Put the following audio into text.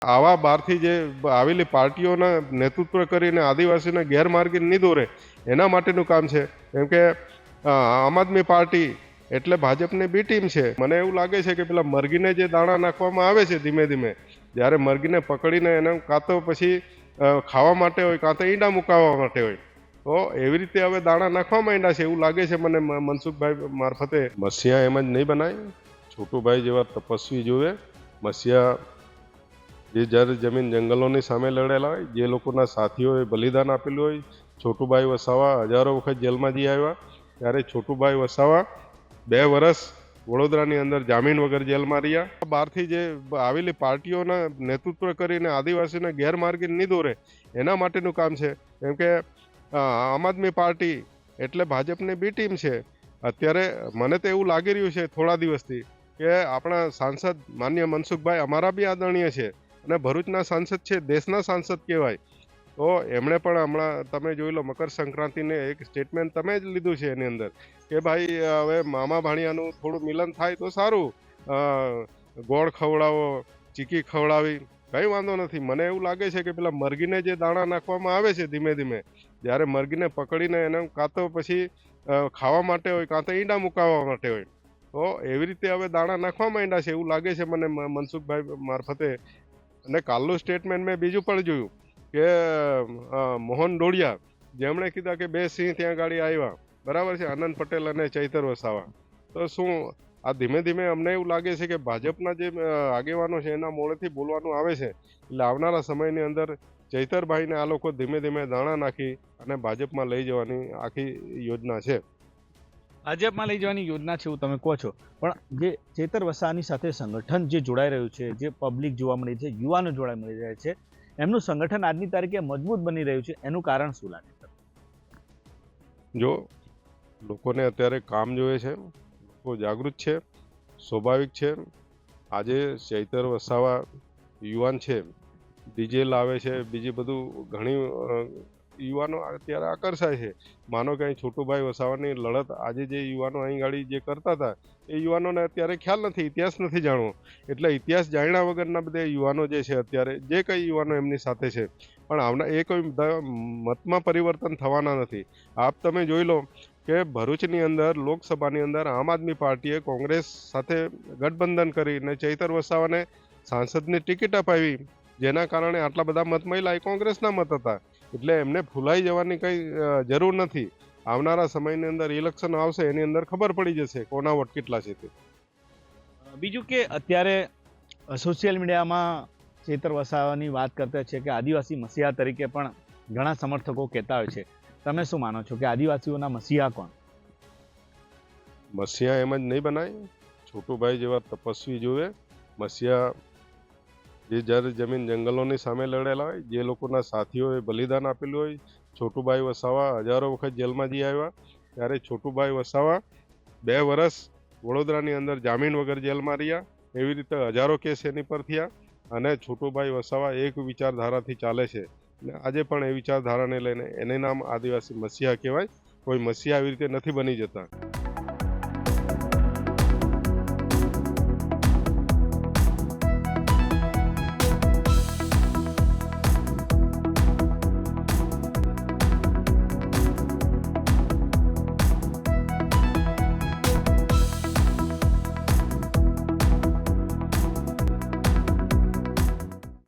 આવા બહારથી જે આવેલી પાર્ટીઓના નેતૃત્વ કરીને આદિવાસીને ગેરમાર્ગે નહીં દોરે એના માટેનું કામ છે. કેમ કે આમ આદમી પાર્ટી એટલે ભાજપની બી ટીમ છે. મને એવું લાગે છે કે પેલા મરઘીને જે દાણા નાખવામાં આવે છે ધીમે ધીમે, જ્યારે મરઘીને પકડીને એને કાં તો પછી ખાવા માટે હોય કાં તો ઈંડા મુકાવવા માટે હોય, તો એવી રીતે હવે દાણા નાખવા માંડ્યા છે એવું લાગે છે મને મનસુખભાઈ મારફતે. મસીહા એમ જ નહીં બનાય. છોટુભાઈ જેવા તપસ્વી જોવે. મસીહા જે જર જમીન જંગલોની સામે લડેલા હોય, જે લોકોના સાથીઓએ બલિદાન આપેલું હોય. છોટુભાઈ વસાવા હજારો વખત જેલમાં જઈ આવ્યા, ત્યારે છોટુભાઈ વસાવા 2 વર્ષ વડોદરાની અંદર જામીન વગર જેલમાં રહ્યા. બહારથી જે આવેલી પાર્ટીઓના નેતૃત્વ કરીને આદિવાસીને ગેરમાર્ગે નહીં દોરે એના માટેનું કામ છે. કેમ કે આમ આદમી પાર્ટી એટલે ભાજપની બી ટીમ છે. અત્યારે મને તો એવું લાગી રહ્યું છે થોડા દિવસથી કે આપણા સાંસદ માન્ય મનસુખભાઈ અમારા બી આદરણીય છે અને ભરૂચના સાંસદ છે, દેશના સાંસદ કહેવાય. તો એમણે પણ હમણાં તમે જોઈ લો મકર સંક્રાંતિને એક સ્ટેટમેન્ટ તમે જ લીધું છે એની અંદર કે ભાઈ હવે મામા ભાણિયાનું થોડું મિલન થાય તો સારું, ગોળ ખવડાવો, ચીકી ખવડાવી, કંઈ વાંધો નથી. મને એવું લાગે છે કે પેલા મરઘીને જે દાણા નાખવામાં આવે છે ધીમે ધીમે, જ્યારે મરઘીને પકડીને એને કાં તો પછી ખાવા માટે હોય કાં તો ઈંડા મુકાવવા માટે હોય, તો એવી રીતે હવે દાણા નાખવા માંડ્યા છે એવું લાગે છે મને મનસુખભાઈ મારફતે. અને કાલનું સ્ટેટમેન્ટ મેં બીજું પણ જોયું કે મોહન ડોડિયા જેમણે કીધા કે 2 સિંહ ત્યાં ગાડી આવ્યા, બરાબર છે, આનંદ પટેલ અને ચૈતર વસાવા. તો શું આ ધીમે ધીમે અમને એવું લાગે છે કે ભાજપના જે આગેવાનો છે એના મોડેથી બોલવાનું આવે છે, એટલે આવનારા સમયની અંદર ચૈતરભાઈને આ લોકો ધીમે ધીમે દાણા નાખી અને ભાજપમાં લઈ જવાની આખી યોજના છે. ભાજપમાં લઈ જવાની યોજના છે એવું તમે કહો છો, પણ જે ચેતર વસાવાની સાથે સંગઠન જે જોડાઈ રહ્યું છે, જે પબ્લિક જોવા મળી છે, યુવાનો જોવા મળી રહ્યા છે, એમનું સંગઠન આજની તારીખે મજબૂત બની રહ્યું છે, એનું કારણ શું લાગે છે? જો લોકોને અત્યારે કામ જોઈએ છે, લોકો જાગૃત છે, સ્વાભાવિક છે. આજે ચૈતર વસાવા યુવાન છે, ડીજે લાવે છે, બીજી બધું ઘણી યુવાનો અત્યારે આકર્ષાય છે. માનો કે અહીં છોટુભાઈ વસાવાની લડત આજે જે યુવાનો અહીં ગાડી જે કરતા હતા એ યુવાનોને અત્યારે ખ્યાલ નથી, ઇતિહાસ નથી જાણવો. એટલે ઇતિહાસ જાણ્યા વગરના બધા યુવાનો જે છે અત્યારે જે કંઈ યુવાનો એમની સાથે છે, પણ આવના એ કોઈ મતમાં પરિવર્તન થવાના નથી. આપ તમે જોઈ લો કે ભરૂચની અંદર લોકસભાની અંદર આમ આદમી પાર્ટીએ કોંગ્રેસ સાથે ગઠબંધન કરીને ચૈતર વસાવાને સાંસદની ટિકિટ અપાવી, જેના કારણે આટલા બધા મત મળ્યા એ કોંગ્રેસના મત હતા. એટલે એમને ફૂલાઈ જવાની કંઈ જરૂર નથી. આવનારા સમયની અંદર ઇલેક્શન આવશે એની અંદર ખબર પડી જશે કોના વોટ કેટલા છે તે. બીજું કે અત્યારે સોશિયલ મીડિયામાં ચેતર વસાવાની વાત કરતા છે કે આદિવાસી મસીહા તરીકે પણ ઘણા સમર્થકો કહેતા હોય છે. તમે શું માનો છો કે આદિવાસીઓના મસીહા કોણ? મસીહા એમ જ નહીં બનાય. છોટુભાઈ જેવા તપસ્વી જોવે. મસીહા જે જર જમીન જંગલોની સામે લડેલા હોય, જે લોકોના સાથીઓએ બલિદાન આપેલું હોય. છોટુભાઈ વસાવા હજારો વખત જેલમાં જઈ આવ્યા, ત્યારે છોટુભાઈ વસાવા 2 વર્ષ વડોદરાની અંદર જામીન વગર જેલમાં રહ્યા. એવી રીતે હજારો કેસ એની પર થયા અને છોટુભાઈ વસાવા એક વિચારધારાથી ચાલે છે. અને આજે પણ એ વિચારધારાને લઈને એને નામ આદિવાસી મસીહા કહેવાય. કોઈ મસીહા આવી રીતે નથી બની જતા.